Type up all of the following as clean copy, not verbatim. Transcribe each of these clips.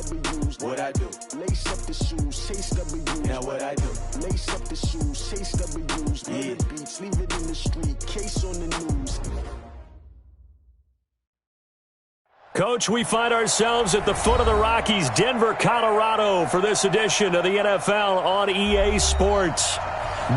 W's. What I do? Lace up the shoes, chase W's. Now what I do? Lace up the shoes, chase W's. Yeah. The beats, leave it in the street, case on the news. Coach, we find ourselves at the foot of the Rockies, Denver, Colorado, for this edition of the NFL on EA Sports.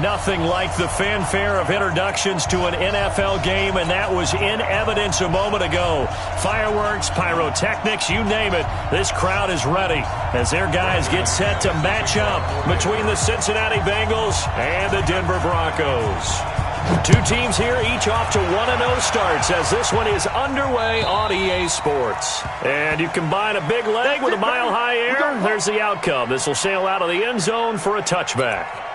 Nothing like the fanfare of introductions to an NFL game, and that was in evidence a moment ago. Fireworks, pyrotechnics, you name it. This crowd is ready as their guys get set to match up between the Cincinnati Bengals and the Denver Broncos. Two teams here, each off to 1-0 starts as this one is underway on EA Sports. And you combine a big leg with a mile-high air, there's the outcome. This will sail out of the end zone for a touchback.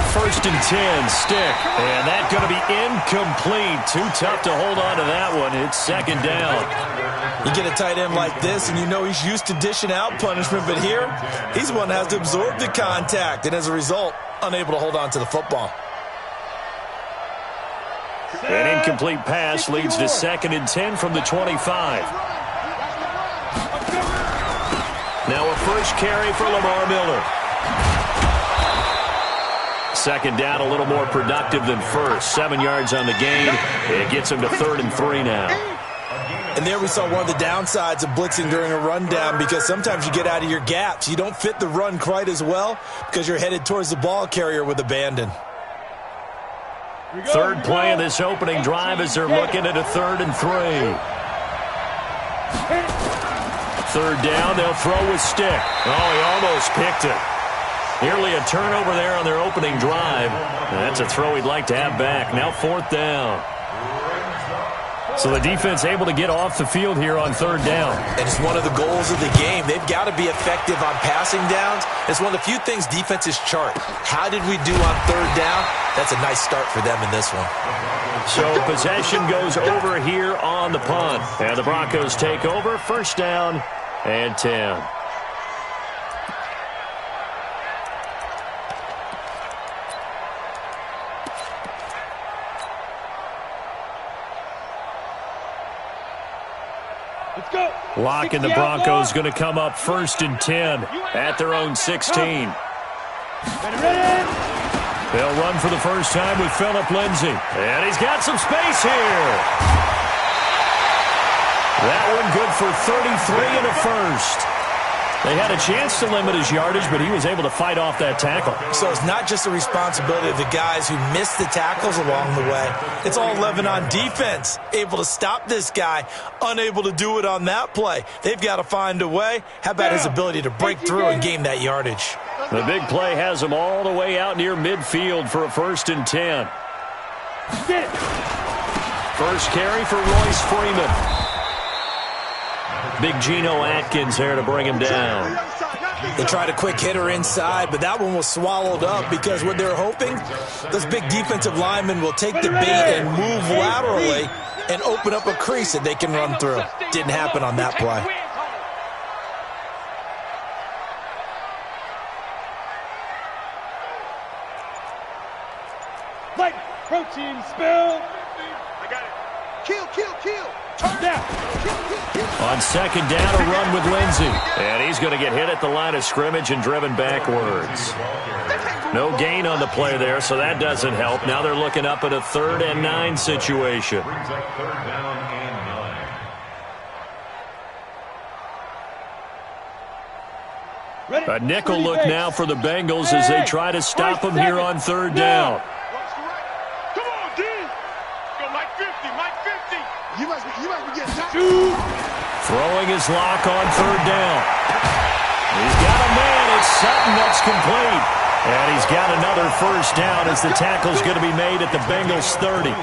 First and 10, stick. And that's going to be incomplete. Too tough to hold on to that one. It's second down. You get a tight end like this, and you know he's used to dishing out punishment, but here, he's the one that has to absorb the contact, and as a result, unable to hold on to the football. An incomplete pass leads to second and 10 from the 25. Now a first carry for Lamar Miller. Second down, a little more productive than first. 7 yards on the gain. It gets him to 3rd and 3 now. And there we saw one of the downsides of blitzing during a rundown, because sometimes you get out of your gaps. You don't fit the run quite as well because you're headed towards the ball carrier with abandon. Third play of this opening drive as they're looking at a 3rd and 3. Third down, they'll throw with stick. Oh, he almost picked it. Nearly a turnover there on their opening drive. That's a throw he'd like to have back. Now 4th down. So the defense able to get off the field here on 3rd down. And it's one of the goals of the game. They've got to be effective on passing downs. It's one of the few things defenses chart. How did we do on 3rd down? That's a nice start for them in this one. So possession goes over here on the punt. And the Broncos take over. First down and 10. Lock and the Broncos going to come up 1st and 10 at their own 16. They'll run for the first time with Phillip Lindsay. And he's got some space here. That one good for 33 and a first. They had a chance to limit his yardage, but he was able to fight off that tackle. So it's not just the responsibility of the guys who missed the tackles along the way. It's all 11 on defense. Able to stop this guy, unable to do it on that play. They've got to find a way. How about his ability to break through and gain that yardage? The big play has him all the way out near midfield for a 1st and 10. First carry for Royce Freeman. Big Geno Atkins there to bring him down. They tried a quick hitter inside, but that one was swallowed up because what they're hoping, those big defensive linemen will take the bait and move laterally and open up a crease that they can run through. Didn't happen on that play. Light protein spill. I got it. Kill. Turn down. On second down, a run with Lindsay. And he's going to get hit at the line of scrimmage and driven backwards. No gain on the play there, so that doesn't help. Now they're looking up at a 3rd and 9 situation. A nickel look now for the Bengals as they try to stop him here on 3rd down. Come on, D. Go Mike 50. You must be getting shot. Throwing his lock on 3rd down. He's got a man. It's Sutton that's complete. And he's got another first down as the tackle's going to be made at the Bengals 30.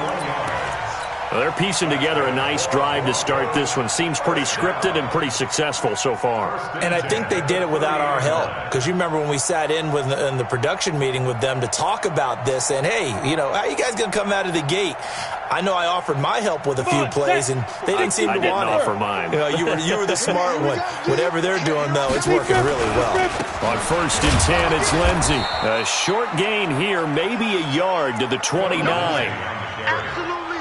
Well, they're piecing together a nice drive to start this one. Seems pretty scripted and pretty successful so far. And I think they did it without our help. Because you remember when we sat in the production meeting with them to talk about this, and, hey, you know, how are you guys going to come out of the gate? I know I offered my help with a few plays, and they didn't seem to want it. I didn't offer mine. You know, you were the smart one. Whatever they're doing, though, it's working really well. On 1st and 10, it's Lindsey. A short gain here, maybe a yard to the 29.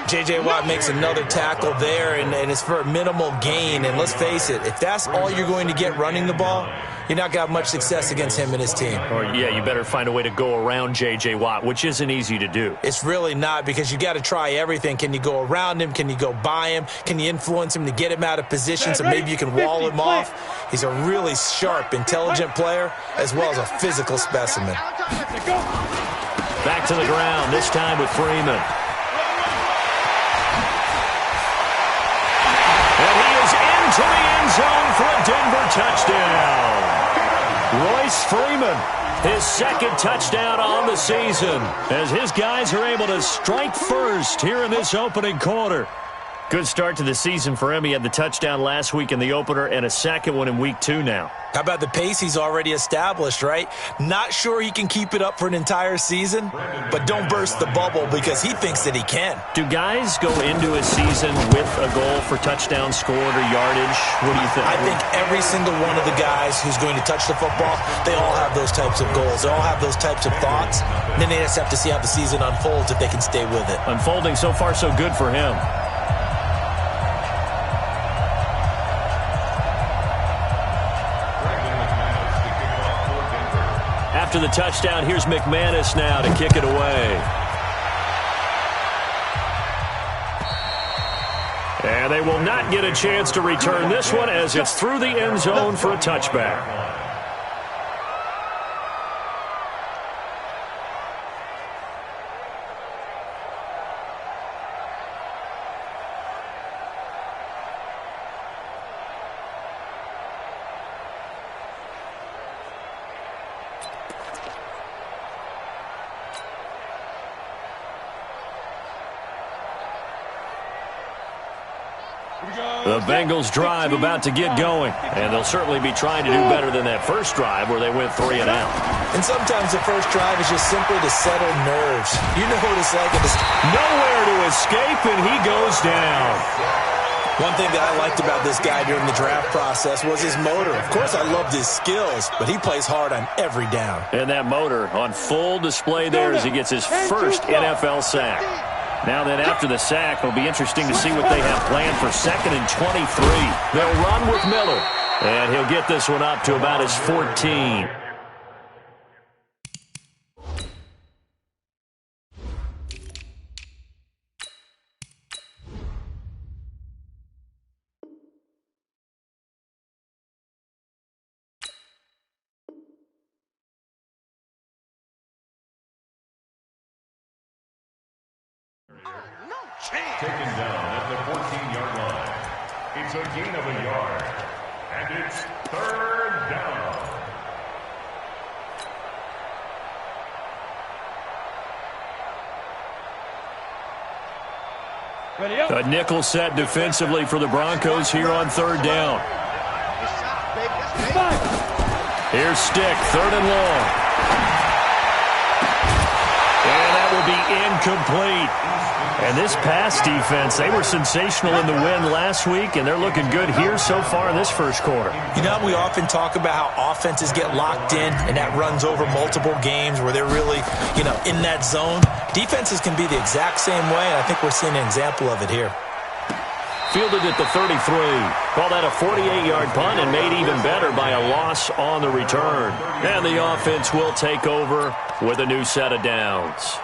J.J. Watt makes another tackle there, and it's for a minimal gain. And let's face it, if that's all you're going to get running the ball, you're not going to have much success against him and his team. Or, yeah, you better find a way to go around J.J. Watt, which isn't easy to do. It's really not, because you got to try everything. Can you go around him? Can you go by him? Can you influence him to get him out of position so maybe you can wall him off? He's a really sharp, intelligent player, as well as a physical specimen. Back to the ground, this time with Freeman. To the end zone for a Denver touchdown. Royce Freeman, his second touchdown on the season, as his guys are able to strike first here in this opening quarter. Good start to the season for him. He had the touchdown last week in the opener and a second one in week 2 now. How about the pace he's already established, right? Not sure he can keep it up for an entire season, but don't burst the bubble because he thinks that he can. Do guys go into a season with a goal for touchdown scored or yardage? What do you think? I think every single one of the guys who's going to touch the football, they all have those types of goals. They all have those types of thoughts. And then they just have to see how the season unfolds if they can stay with it. Unfolding so far so good for him. After the touchdown, here's McManus now to kick it away. And they will not get a chance to return this one as it's through the end zone for a touchback. The Bengals drive about to get going, and they'll certainly be trying to do better than that first drive where they went 3 and out. And sometimes the first drive is just simply to settle nerves. You know what it's like. Nowhere to escape, and he goes down. One thing that I liked about this guy during the draft process was his motor. Of course, I loved his skills, but he plays hard on every down. And that motor on full display there as he gets his first NFL sack. Now then, after the sack, it'll be interesting to see what they have planned for 2nd and 23. They'll run with Miller, and he'll get this one up to about his 14. Taken down at the 14-yard line. It's a gain of a yard. And it's 3rd down. A nickel set defensively for the Broncos here on 3rd down. Here's Stick, 3rd and long. And that will be incomplete. And this pass defense, they were sensational in the win last week, and they're looking good here so far in this first quarter. You know, we often talk about how offenses get locked in, and that runs over multiple games where they're really, in that zone. Defenses can be the exact same way, and I think we're seeing an example of it here. Fielded at the 33. Call that a 48-yard punt and made even better by a loss on the return. And the offense will take over with a new set of downs.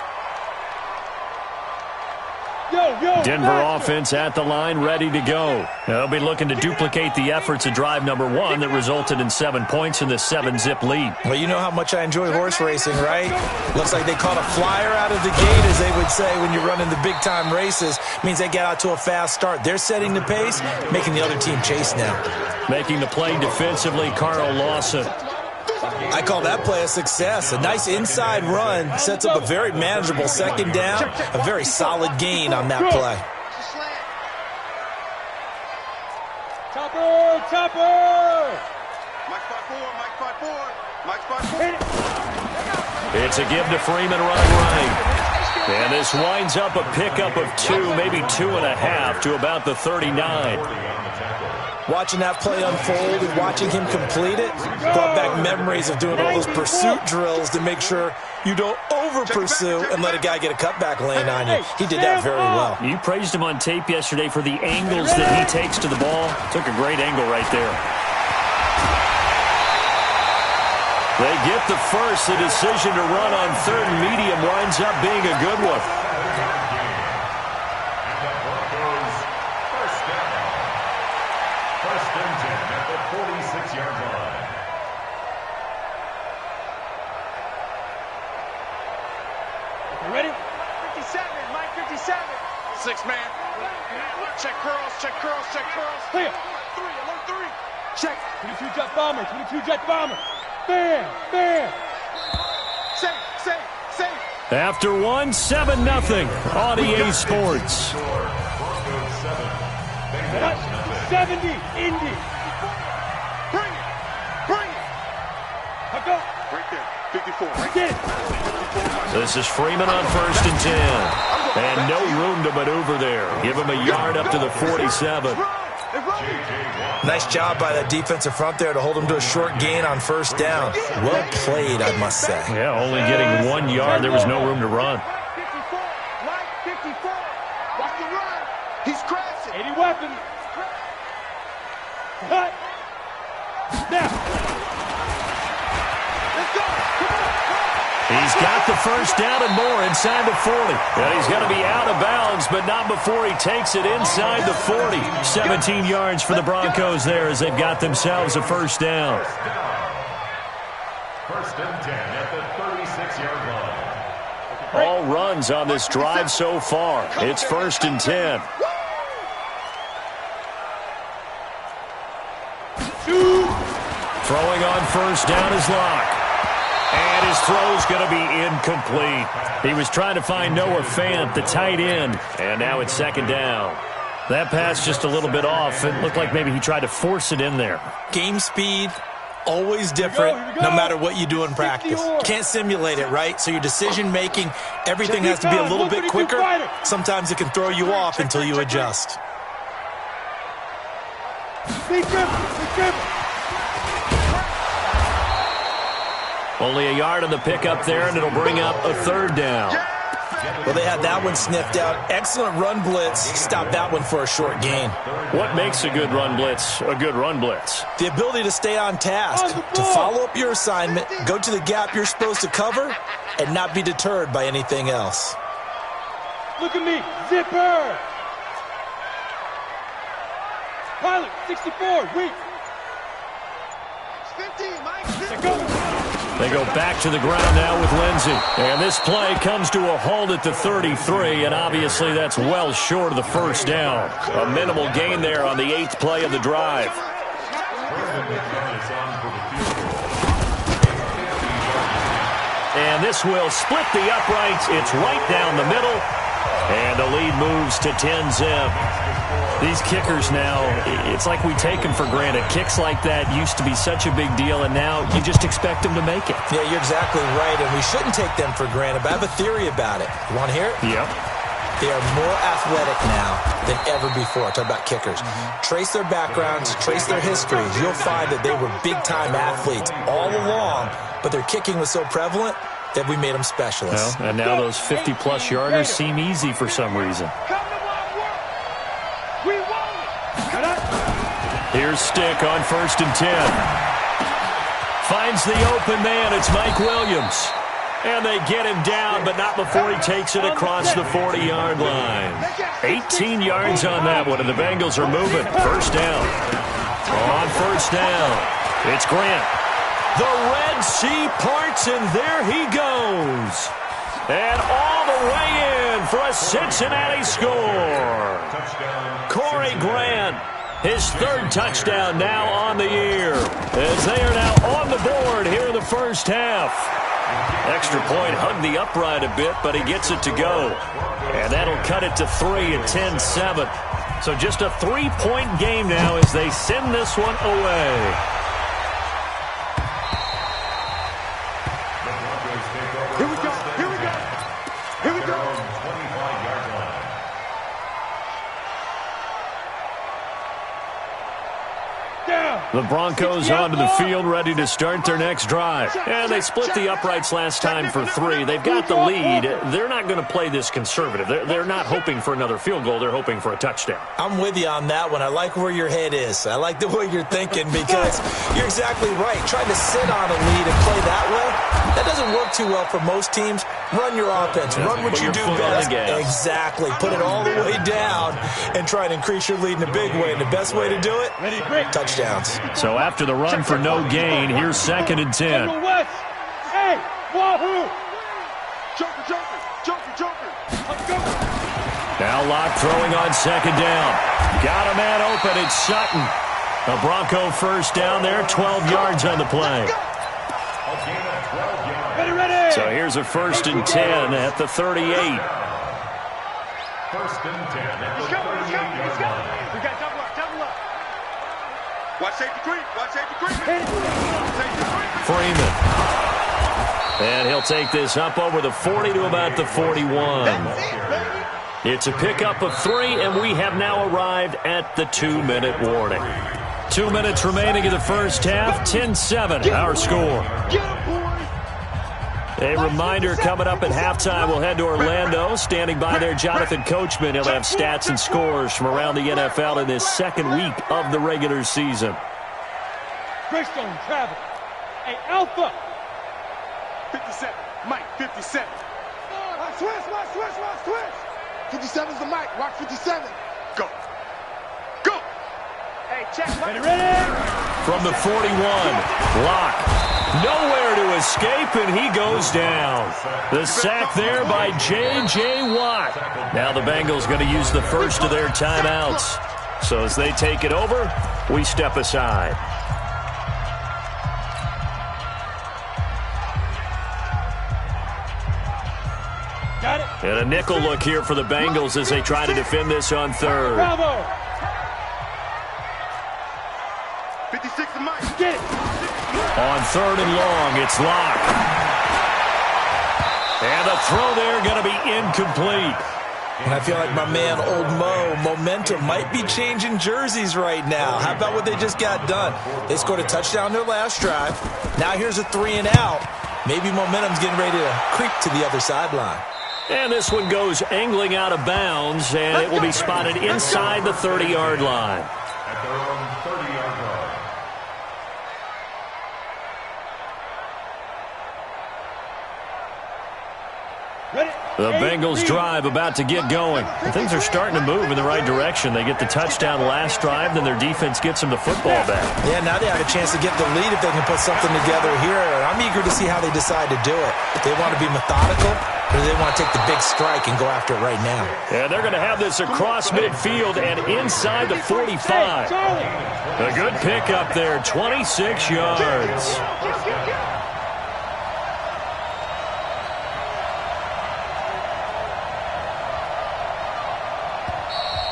Denver offense at the line, ready to go. They'll be looking to duplicate the efforts of drive number 1 that resulted in 7 points in the 7-zip lead. Well, you know how much I enjoy horse racing, right? Looks like they caught a flyer out of the gate, as they would say when you're running the big-time races. Means they get out to a fast start. They're setting the pace, making the other team chase now. Making the play defensively, Carl Lawson. I call that play a success. A nice inside run sets up a very manageable 2nd down. A very solid gain on that play. Chopper! Chopper! Mike 5-4, Mike 5-4, Mike 5-4. It's a give to Freeman running right. And this winds up a pickup of 2, maybe 2.5 to about the 39. Watching that play unfold and watching him complete it brought back memories of doing all those pursuit drills to make sure you don't over-pursue and let a guy get a cutback lane on you. He did that very well. You praised him on tape yesterday for the angles that he takes to the ball. Took a great angle right there. They get the first. The decision to run on 3rd and medium winds up being a good one. First and 10 at the 46-yard line. You ready? 57, Mike 57. 6-man. Check curls, check curls, check curls. Clear. Alert 3. Check. 22 jet bomber, 22 jet bomber. Bam, bam. Safe. After 1, 7-0 on EA Sports. 70, Indy. Bring it. I'll go. Right there, 54. Right there. This is Freeman on 1st and 10. And no room to maneuver there. Give him a yard up to the 47. Nice job by that defensive front there to hold him to a short gain on 1st down. Well played, I must say. Yeah, only getting 1 yard. There was no room to run. 54, Mike 54. Watch the run. He's crashing. 80 weapons. Cut. Now. Let's go. He's got the 1st down and more inside the 40. And he's going to be out of bounds, but not before he takes it inside the 40. 17 yards for the Broncos there as they've got themselves a 1st down. First and 10 at the 36-yard line. All runs on this drive so far. It's 1st and 10. Throwing on 1st down is Locke. And his throw's going to be incomplete. He was trying to find Noah Fant, the tight end, and now it's 2nd down. That pass just a little bit off. It looked like maybe he tried to force it in there. Game speed, always different, no matter what you do in practice. Can't simulate it, right? So your decision-making, everything has to be a little bit quicker. Sometimes it can throw you off until you adjust. Only a yard on the pickup there, and it'll bring up a 3rd down. Well, they had that one sniffed out. Excellent run blitz. Stop that one for a short gain. What makes a good run blitz a good run blitz? The ability to stay on task, to follow up your assignment, go to the gap you're supposed to cover, and not be deterred by anything else. Look at me. Zipper. Pilot, 64. Wait. 15, Mike. Go. They go back to the ground now with Lindsey. And this play comes to a halt at the 33, and obviously that's well short of the 1st down. A minimal gain there on the 8th play of the drive. And this will split the uprights. It's right down the middle. And the lead moves to 10-zip. These kickers now, it's like we take them for granted. Kicks like that used to be such a big deal, and now you just expect them to make it. Yeah, you're exactly right, and we shouldn't take them for granted, but I have a theory about it. You want to hear it? Yep. They are more athletic now than ever before. Talk about kickers. Trace their backgrounds, trace their histories. You'll find that they were big-time athletes all along, but their kicking was so prevalent that we made them specialists. Well, and now those 50-plus yarders seem easy for some reason. Here's Stick on 1st and 10. Finds the open man. It's Mike Williams. And they get him down, but not before he takes it across the 40-yard line. 18 yards on that one, and the Bengals are moving. 1st down. On 1st down, it's Grant. The Red Sea parts, and there he goes. And all the way in for a Cincinnati score. Corey Grant, his 3rd touchdown now on the year, as they are now on the board here in the 1st half. Extra point hugged the upright a bit, but he gets it to go. And that'll cut it to 3 at 10-7. So just a 3-point game now as they send this one away. Here we go. Here we go. Here we go. 25-yard line. The Broncos onto the field, ready to start their next drive. And they split the uprights last time for 3. They've got the lead. They're not going to play this conservative. They're not hoping for another field goal. They're hoping for a touchdown. I'm with you on that one. I like where your head is. I like the way you're thinking because you're exactly right. Trying to sit on a lead and play that way, that doesn't work too well for most teams. Run your offense. Run what you do best. Exactly. Put it all the way down and try and increase your lead in a big way. And the best way to do it, touchdowns. So after the run for no gain, here's 2nd and 10. Hey, wahoo! Joker, Joker, Joker, Joker. Let's go. Now Locke throwing on 2nd down. Got a man open. It's Sutton. A Bronco first down there, 12 yards on the play. Ready, ready. So here's a 1st and 10 at the 38. 1st and 10 at the 38-yard line. We got double up, double up. Watch safety creep, watch safety creep. Safety creep. Freeman. And he'll take this up over the 40 to about the 41. It's a pickup of 3, and we have now arrived at the 2-minute warning. 2 minutes remaining in the first half, 10-7, our score. A reminder coming up at halftime, we'll head to Orlando. Standing by there, Jonathan Coachman. He'll have stats and scores from around the NFL in this 2nd week of the regular season. Greystone, travel. Hey, Alpha. 57, Mike, 57. Watch switch, watch switch, watch switch. 57's the Mike, watch 57. Go. Go. Hey, check. Ready, ready. From the 41, Locke. Nowhere to escape, and he goes down. The sack there by J.J. Watt. Now the Bengals going to use the first of their timeouts. So as they take it over, we step aside. Got it. And a nickel look here for the Bengals as they try to defend this on 3rd. Bravo. 56 to Mike. Get it. On 3rd and long, it's Locke. And the throw there going to be incomplete. And I feel like my man, Old Mo, momentum might be changing jerseys right now. How about what they just got done? They scored a touchdown their last drive. Now here's a 3 and out. Maybe momentum's getting ready to creep to the other sideline. And this one goes angling out of bounds, and it will be spotted inside the 30-yard line. At their own 30-yard line. The Bengals drive about to get going. Things are starting to move in the right direction. They get the touchdown last drive, then their defense gets them the football back. Yeah, now they have a chance to get the lead if they can put something together here. I'm eager to see how they decide to do it. They want to be methodical, or do they want to take the big strike and go after it right now? Yeah, they're going to have this across midfield and inside the 45. A good pickup there, 26 yards.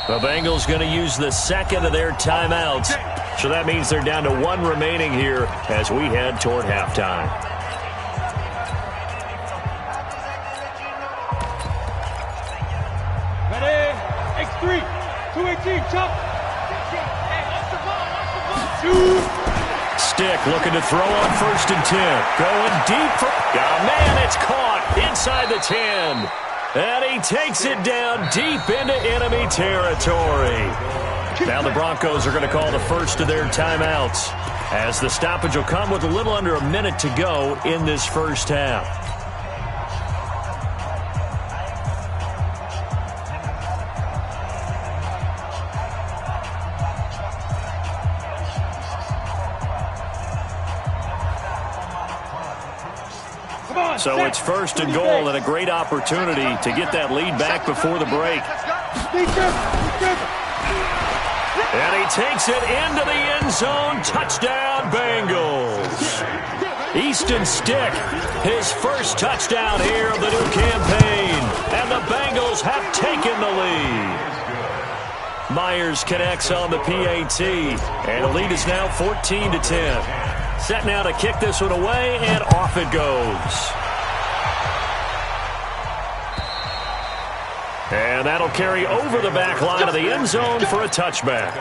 The Bengals going to use the 2nd of their timeouts. So that means they're down to 1 remaining here as we head toward halftime. Ready. X3. 218. Chop. Stick looking to throw on 1st and 10. Going deep for... Oh, man, it's caught inside the 10. And he takes it down deep into enemy territory. Now the Broncos are going to call the first of their timeouts, as the stoppage will come with a little under a minute to go in this first half. So it's 1st and goal and a great opportunity to get that lead back before the break. And he takes it into the end zone. Touchdown, Bengals. Easton Stick, his first touchdown here of the new campaign. And the Bengals have taken the lead. Myers connects on the PAT, and the lead is now 14-10. Set now to kick this one away, and off it goes. And that'll carry over the back line of the end zone for a touchback.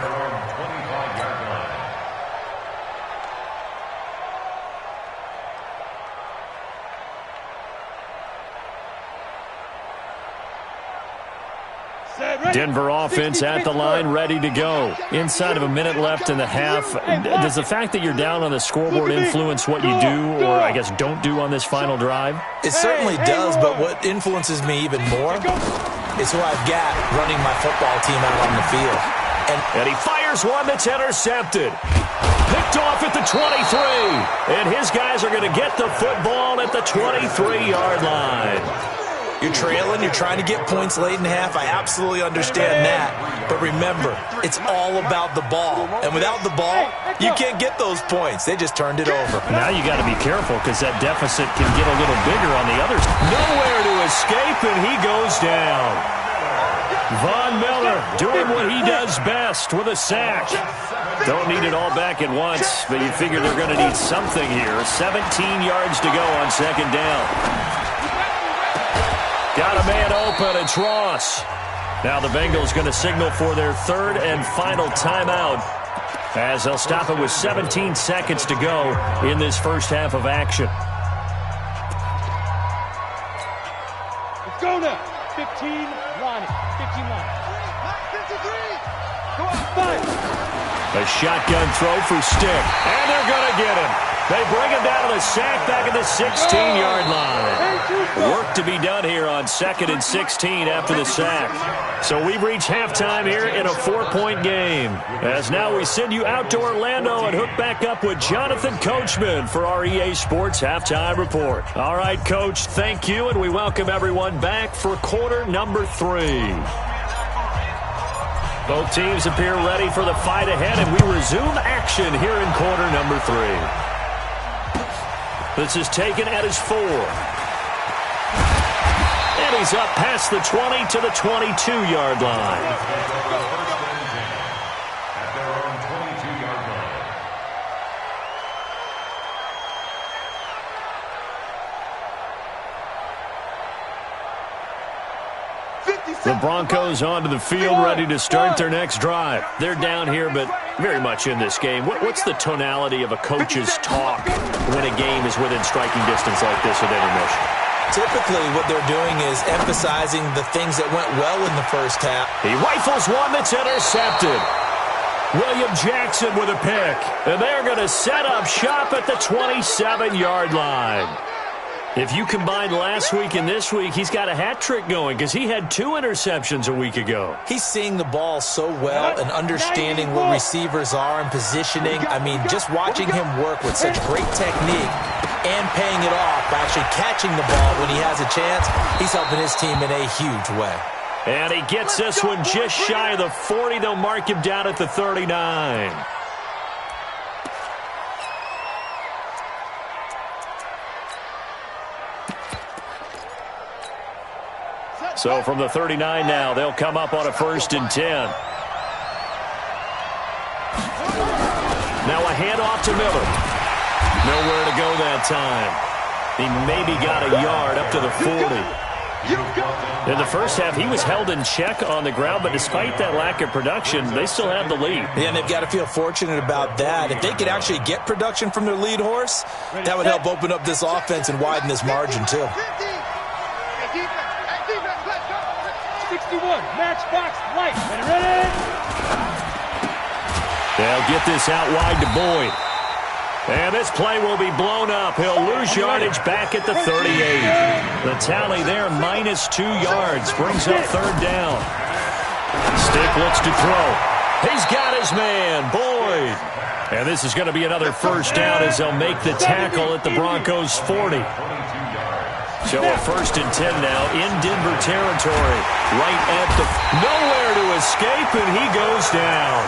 Denver offense at the line, ready to go. Inside of a minute left in the half. Does the fact that you're down on the scoreboard influence what you do, or I guess don't do on this final drive? It certainly does, but what influences me even more is who I've got running my football team out on the field. And he fires one that's intercepted. Picked off at the 23. And his guys are going to get the football at the 23-yard line. You're trailing, you're trying to get points late in half. I absolutely understand that. But remember, it's all about the ball. And without the ball, you can't get those points. They just turned it over. Now you got to be careful because that deficit can get a little bigger on the others. Nowhere to escape, and he goes down. Von Miller doing what he does best with a sack. Don't need it all back at once, but you figure they're going to need something here. 17 yards to go on second down. Got a man open, it's Ross. Now the Bengals going to signal for their third and final timeout as they'll stop it with 17 seconds to go in this first half of action. Let's go now. 15, line it. 15 line. 53. Go on, 5. A shotgun throw for Stick, and they're going to get him. They bring him down to the sack back at the 16-yard line. Work to be done here on 2nd and 16 after the sack. So we've reached halftime here in a 4-point game. As now we send you out to Orlando and hook back up with Jonathan Coachman for our EA Sports Halftime Report. All right, Coach, thank you, and we welcome everyone back for quarter number 3. Both teams appear ready for the fight ahead, and we resume action here in quarter number 3. This is taken at his 4. And he's up past the 20 to the 22-yard line. At their own 22-yard line. The Broncos onto the field, ready to start their next drive. They're down here, but very much in this game. What's the tonality of a coach's talk when a game is within striking distance like this at intermission? Typically, what they're doing is emphasizing the things that went well in the first half. He rifles one that's intercepted. William Jackson with a pick. And they're going to set up shop at the 27-yard line. If you combine last week and this week, he's got a hat trick going because he had 2 interceptions a week ago. He's seeing the ball so well and understanding where receivers are and positioning. I mean, just watching him work with such great technique and paying it off by actually catching the ball when he has a chance, he's helping his team in a huge way. And he gets this one just shy of the 40. They'll mark him down at the 39. So from the 39 now, they'll come up on a 1st and 10. Now a handoff to Miller. Nowhere to go that time. He maybe got a yard up to the 40. In the first half, he was held in check on the ground, but despite that lack of production, they still have the lead. Yeah, and they've got to feel fortunate about that. If they could actually get production from their lead horse, that would help open up this offense and widen this margin too. 61, matchbox, light. Ready? They'll get this out wide to Boyd. And this play will be blown up. He'll lose yardage back at the 38. The tally there, -2 yards. Brings up 3rd down. Stick looks to throw. He's got his man, Boyd. And this is going to be another 1st down as they'll make the tackle at the Broncos' 40. So a 1st and 10 now in Denver territory. Right at the... Nowhere to escape, and he goes down.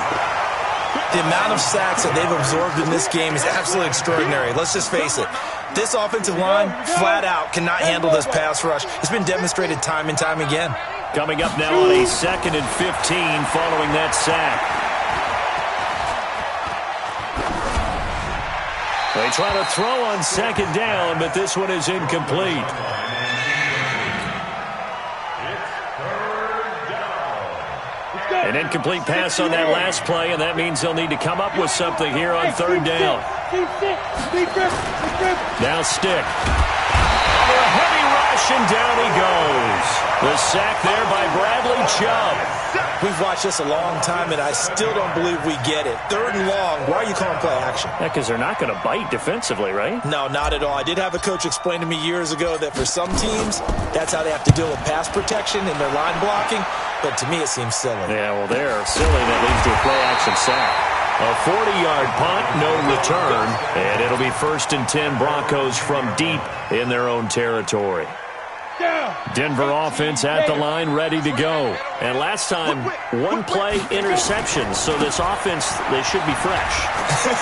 The amount of sacks that they've absorbed in this game is absolutely extraordinary. Let's just face it. This offensive line, flat out, cannot handle this pass rush. It's been demonstrated time and time again. Coming up now on a 2nd and 15 following that sack. They try to throw on 2nd down, but this one is incomplete. An incomplete pass on that last play, and that means they'll need to come up with something here on 3rd down. Now Stick. Under a heavy rush, and down he goes. The sack there by Bradley Chubb. We've watched this a long time, and I still don't believe we get it. 3rd and long. Why are you calling play action? Yeah, because they're not going to bite defensively, right? No, not at all. I did have a coach explain to me years ago that for some teams, that's how they have to deal with pass protection in their line blocking. But to me, it seems silly. Yeah, well, they're silly. That leads to a play-action sack. A 40-yard punt, no return. And it'll be 1st and 10 Broncos from deep in their own territory. Denver offense at the line, ready to go. And last time, 1-play interception. So this offense, they should be fresh.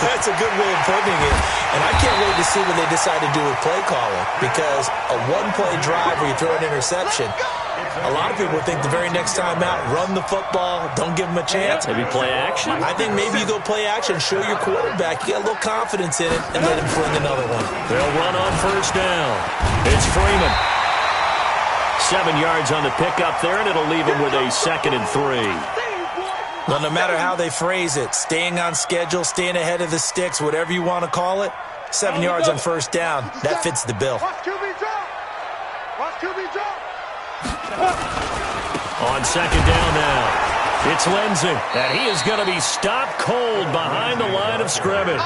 That's a good way of putting it. And I can't wait to see what they decide to do with play calling. Because a 1-play drive where you throw an interception, a lot of people think the very next time out, run the football, don't give them a chance. Maybe play action? I think maybe you go play action, show your quarterback, you get a little confidence in it, and let him fling another one. They'll run on 1st down. It's Freeman. 7 yards on the pickup there, and it'll leave him with a 2nd and 3. Well, no matter how they phrase it, staying on schedule, staying ahead of the sticks, whatever you want to call it, 7 yards on 1st down, that fits the bill. Watch QB drop. Watch QB drop. On 2nd down now, it's Lindsey, and he is going to be stopped cold behind the line of scrimmage.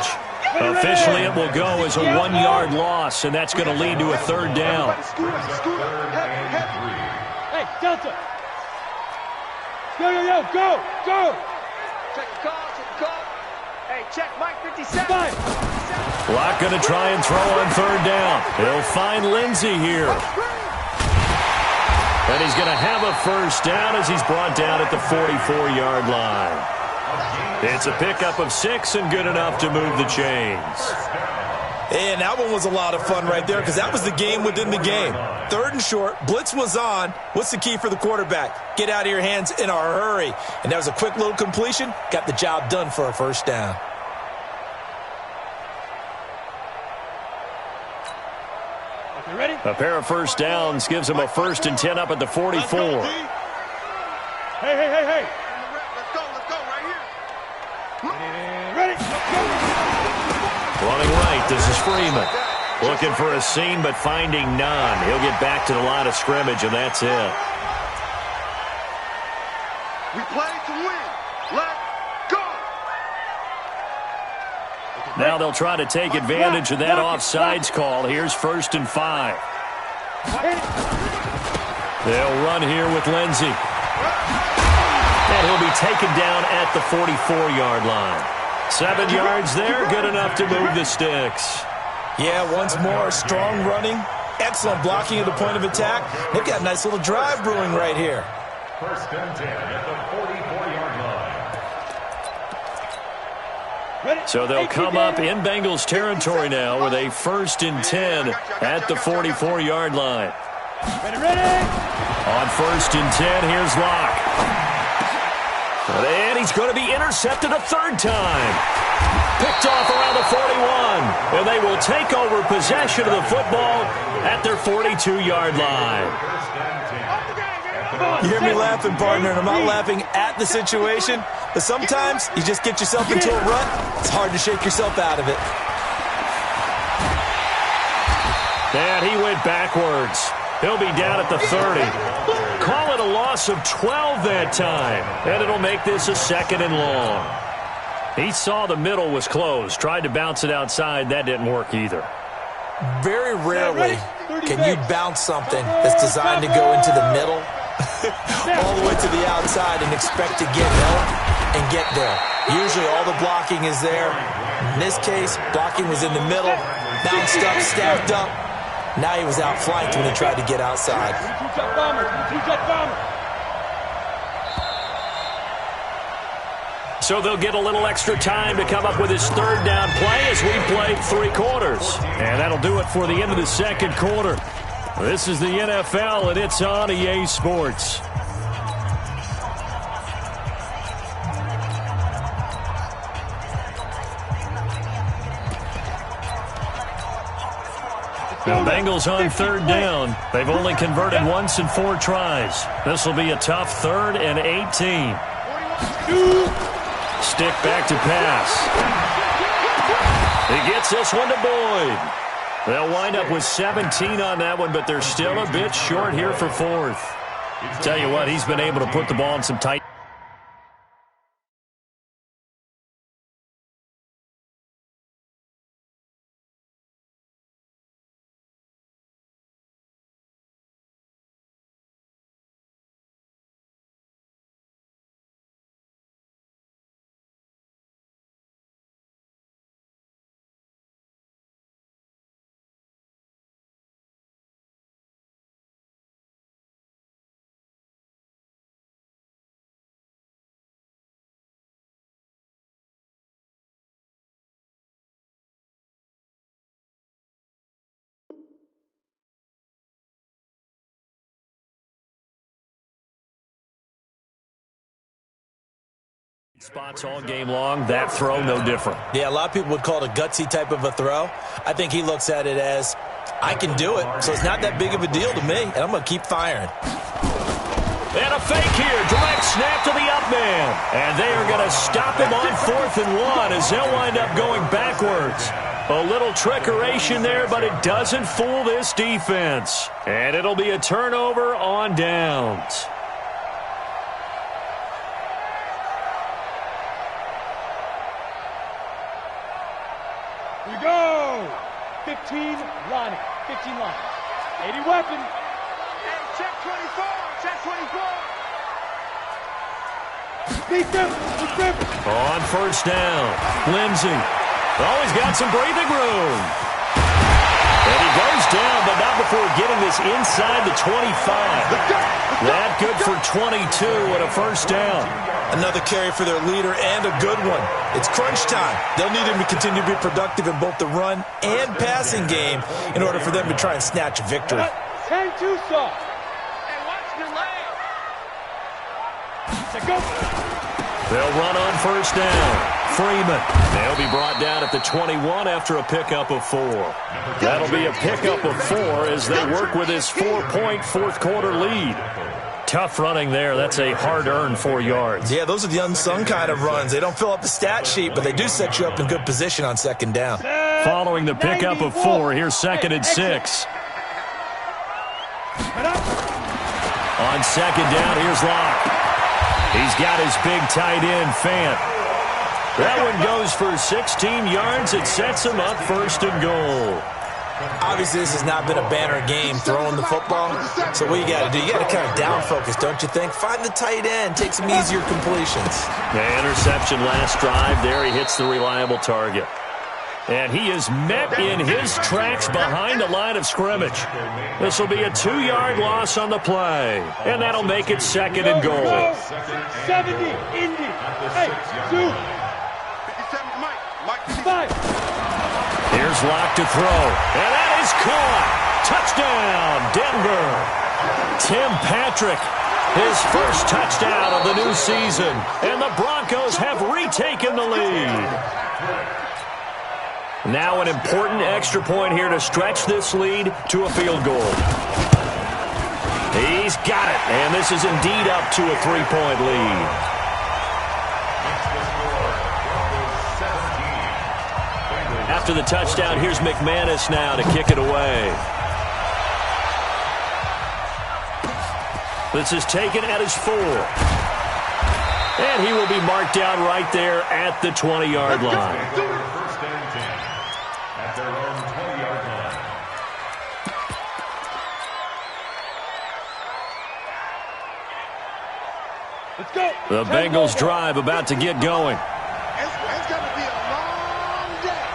Officially, it will go as a 1-yard loss, and that's going to lead to a 3rd down. Hey, Delta. Yo, go. Check the call, check the call. Hey, check Mike 57. Block going to try and throw on 3rd down. He'll find Lindsey here. And he's going to have a 1st down as he's brought down at the 44-yard line. It's a pickup of 6 and good enough to move the chains. And that one was a lot of fun right there because that was the game within the game. 3rd and short, blitz was on. What's the key for the quarterback? Get out of your hands in a hurry. And that was a quick little completion. Got the job done for a 1st down. Ready? A pair of 1st downs gives him a 1st and 10 up at the 44. Hey. Let's go right here. Ready? Running right, this is Freeman. Looking for a seam, but finding none. He'll get back to the line of scrimmage, and that's it. We play to win. Let's go. Now they'll try to take advantage of that offsides call. Here's 1st and 5. They'll run here with Lindsey. And he'll be taken down at the 44-yard line. 7 yards there, good enough to move the sticks. Yeah, once more, strong running, excellent blocking at the point of attack. They've got a nice little drive brewing right here. 1st and 10 at the 44-yard line. So they'll come up in Bengals territory now with a 1st and 10 at the 44-yard line. Ready? On 1st and 10, here's Locke. And he's going to be intercepted a 3rd time. Picked off around the 41. And they will take over possession of the football at their 42-yard line. You hear me laughing, partner, and I'm not laughing at the situation, but sometimes you just get yourself into a rut. It's hard to shake yourself out of it. And he went backwards. He'll be down at the 30. Call it a loss of 12 that time. And it'll make this a 2nd and long. He saw the middle was closed. Tried to bounce it outside. That didn't work either. Very rarely can you bounce something that's designed to go into the middle all the way to the outside and expect to get help and get there. Usually all the blocking is there. In this case, blocking was in the middle, bounced up, stacked up. Now he was outflanked when he tried to get outside. So they'll get a little extra time to come up with his 3rd down play as we play 3 quarters. And that'll do it for the end of the 2nd quarter. This is the NFL, and it's on EA Sports. The Bengals on third down. They've only converted once in 4 tries. This will be a tough 3rd and 18. Stick back to pass. He gets this one to Boyd. They'll wind up with 17 on that one, but they're still a bit short here for 4th. Tell you what, he's been able to put the ball in some tight spots all game long. That throw, no different. Yeah, a lot of people would call it a gutsy type of a throw. I think he looks at it as, I can do it, so it's not that big of a deal to me, and I'm going to keep firing. And a fake here. Direct snap to the up man. And they are going to stop him on 4th and 1 as they'll wind up going backwards. A little trickeration there, but it doesn't fool this defense. And it'll be a turnover on downs. We go! 15, Lonnie. 15 line. 80 weapon. Hey, check 24. Check 24. On first down, Lindsey. Oh, he's got some breathing room. And he goes down, but not before getting this inside the 25. That good for 22 and a first down. Another carry for their leader and a good one. It's crunch time. They'll need him to continue to be productive in both the run and passing game in order for them to try and snatch a victory. 10-2 soft. Hey, watch your leg. Go. They'll run on first down. Freeman. They'll be brought down at the 21 after a pickup of 4. That'll be a pickup of 4 as they work with his 4-point fourth-quarter lead. Tough running there. That's a hard-earned 4 yards. Yeah, those are the unsung kind of runs. They don't fill up the stat sheet, but they do set you up in good position on second down. Following the pickup of 4, here's 2nd and 6. On second down, here's Locke. He's got his big tight end, Fant. That one goes for 16 yards. It sets him up 1st and goal. Obviously, this has not been a banner game throwing the football. So what you got to do, you got to kind of down focus, don't you think? Find the tight end, take some easier completions. The interception last drive there. He hits the reliable target. And he is met in his tracks behind the line of scrimmage. This will be a 2-yard loss on the play. And that'll make it 2nd and goal. 70, Indy. Hey, 2. 57, Mike. 5. Here's Locke to throw. And that is caught. Touchdown, Denver. Tim Patrick, his first touchdown of the new season. And the Broncos have retaken the lead. Now an important extra point here to stretch this lead to a field goal. He's got it, and this is indeed up to a 3-point lead. After the touchdown, here's McManus now to kick it away. This is taken at his 4. And he will be marked down right there at the 20-yard line. The Bengals drive about to get going. It's going to be a long day.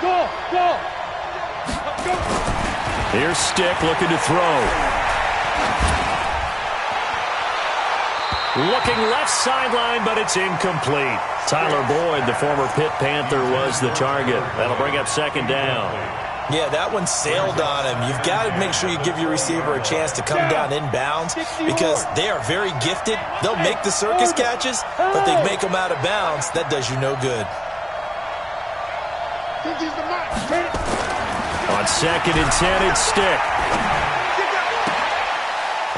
Go. Here's Stick looking to throw. Looking left sideline, but it's incomplete. Tyler Boyd, the former Pitt Panther, was the target. That'll bring up 2nd down. Yeah, that one sailed on him. You've got to make sure you give your receiver a chance to come down inbounds because they are very gifted. They'll make the circus catches, but they make them out of bounds. That does you no good. On 2nd and 10, it's Stick.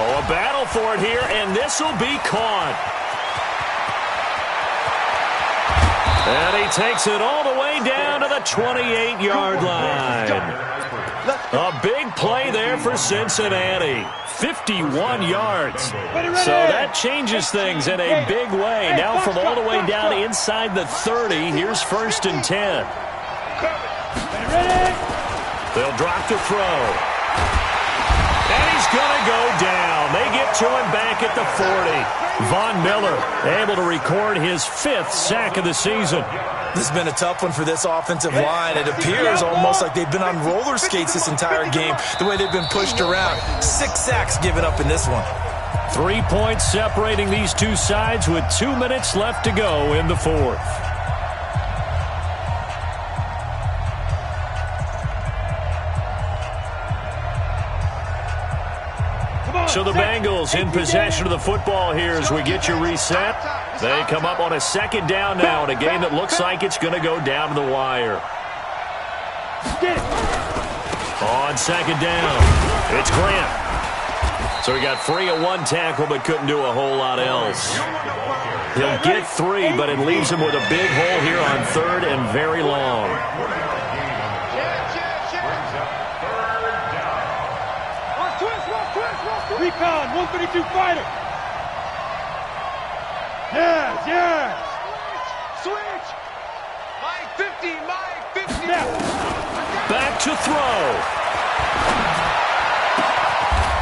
Oh, a battle for it here, and this will be caught. And he takes it all the way down to the 28-yard line. A big play there for Cincinnati. 51 yards. So that changes things in a big way. Now from all the way down inside the 30, here's 1st and 10. They'll drop to throw. And he's going to go down. They get to him back at the 40. Von Miller able to record his 5th sack of the season. This has been a tough one for this offensive line. It appears almost like they've been on roller skates this entire game, the way they've been pushed around. 6 sacks given up in this one. 3 points separating these two sides with 2 minutes left to go in the 4th. So the Bengals in possession of the football here as we get you reset. They come up on a 2nd down now in a game that looks like it's going to go down to the wire. On 2nd down, it's Grant. So he got free of 1 tackle but couldn't do a whole lot else. He'll get 3, but it leaves him with a big hole here on 3rd and very long. Recon, 132 fighter. Yes. Switch. Mike 50, Mike 50. Back to throw.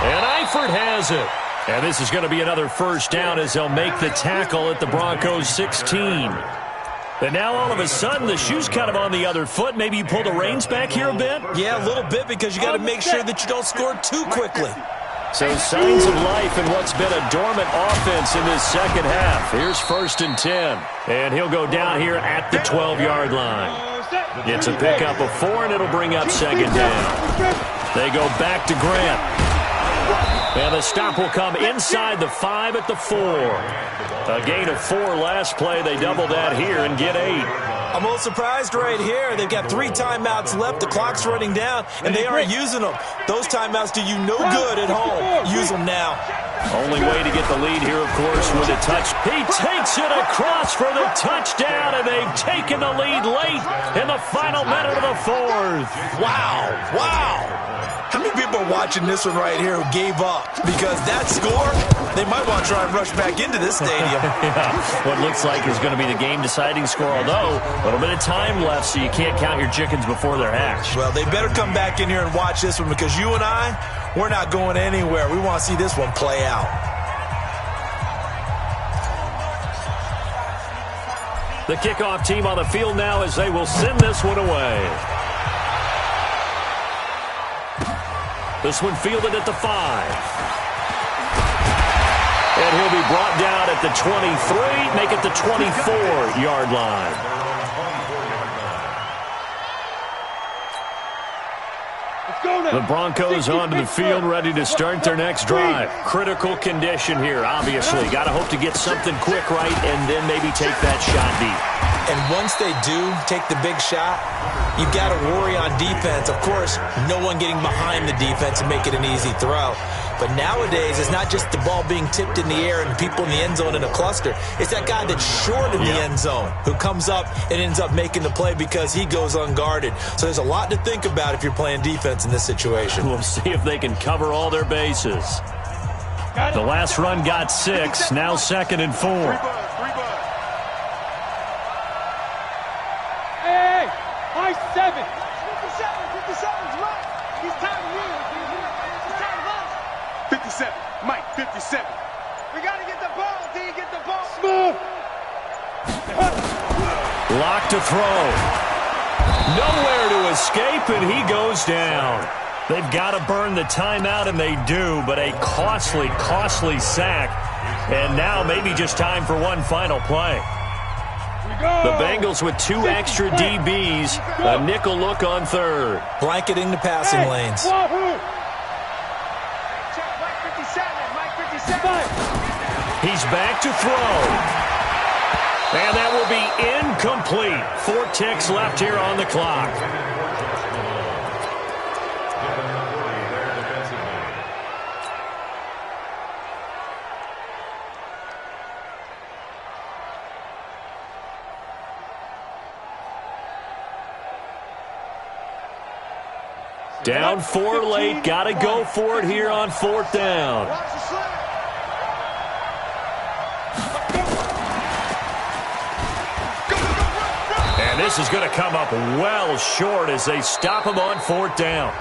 And Eifert has it. And this is going to be another 1st down as they'll make the tackle at the Broncos 16. And now all of a sudden the shoe's kind of on the other foot. Maybe you pull the reins back here a bit? Yeah, a little bit because you got to make sure that you don't score too quickly. So signs of life in what's been a dormant offense in this 2nd half. Here's 1st and 10. And he'll go down here at the 12-yard line. It's a pickup of 4, and it'll bring up 2nd down. They go back to Grant. And the stop will come inside the 5 at the 4. A gain of 4 last play. They double that here and get 8. I'm a little surprised right here. They've got 3 timeouts left. The clock's running down, and they aren't using them. Those timeouts do you no good at home. Use them now. Only way to get the lead here, of course, with a touch. He takes it across for the touchdown, and they've taken the lead late in the final minute of the 4th. Wow. How many people are watching this one right here who gave up? Because that score, they might want to try and rush back into this stadium. Yeah, what looks like is going to be the game-deciding score, although a little bit of time left, so you can't count your chickens before they're hatched. Well, they better come back in here and watch this one because you and I, we're not going anywhere. We want to see this one play out. The kickoff team on the field now as they will send this one away. This one fielded at the 5. And he'll be brought down at the 23, make it the 24-yard line. The Broncos onto the field, ready to start their next drive. Critical condition here, obviously. Got to hope to get something quick right and then maybe take that shot deep. And once they do take the big shot, you've got to worry on defense. Of course, no one getting behind the defense and make it an easy throw. But nowadays, it's not just the ball being tipped in the air and people in the end zone in a cluster. It's that guy that's short in the end zone who comes up and ends up making the play because he goes unguarded. So there's a lot to think about if you're playing defense in this situation. We'll see if they can cover all their bases. The last run got 6, now 2nd and 4. Hey, high 7. 57's right. He's time to win. He's time to lose. 57, Mike, 57. We got to get the ball, D, get the ball. Smooth. Lock to throw. Nowhere to escape, and he goes down. They've got to burn the timeout, and they do, but a costly, costly sack. And now maybe just time for one final play. The Bengals with 2 extra DBs, a nickel look on 3rd. Blanketing the passing lanes. He's back to throw. And that will be incomplete. 4 ticks left here on the clock. Down 4 late. Got to go for it here on 4th down. And this is going to come up well short as they stop him on 4th down.